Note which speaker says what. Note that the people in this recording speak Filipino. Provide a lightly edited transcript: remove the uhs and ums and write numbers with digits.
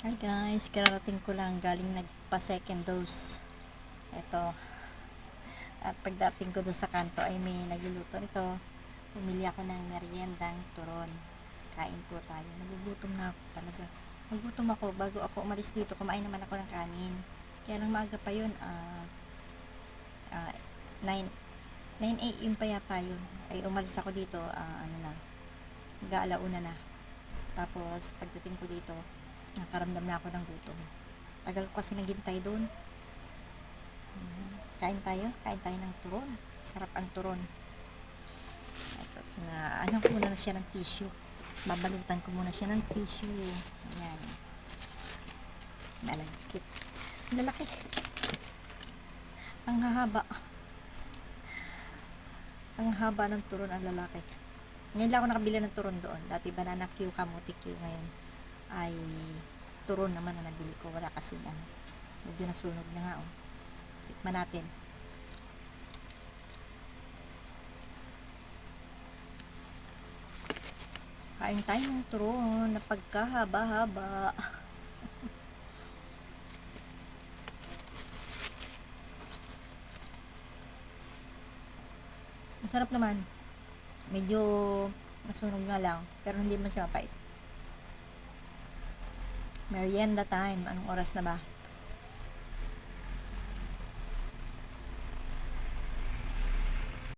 Speaker 1: Hi guys, kararating ko lang galing nagpa second dose. Ito. At pagdating ko doon sa kanto ay may nagluluto nito. Pumili ako ng meriendang turon. Kain po tayo. Nagugutom na ako talaga. Nagugutom ako bago ako umalis dito. Kumain naman ako ng kanin. Kaya lang maaga pa yun. 9 9 a.m. pa yata yun. Ay umalis ako dito. Mag-aalauna na. Tapos pagdating ko dito, nakaramdam na ako ng gutom. Tagal ko kasi naghintay doon. Kain tayo ng turon. Sarap ang turon. Ito, ano ko muna na siya ng tissue. Babalutan ko muna siya ng tissue. Ayan. Malagkit. Lalaki. Ang hahaba. Ang haba ng turon ang lalaki. Ngayon lang ako nakabili ng turon doon. Dati banana Q, kamuti Q. Ngayon ay turon naman na nabili ko. Wala kasi medyo nasunog na nga. Tikman natin. Kain tayo ng turon na pagkahaba-haba. Masarap naman. Medyo nasunog nga lang. Pero hindi man siya mapait. Merienda time. Anong oras na ba?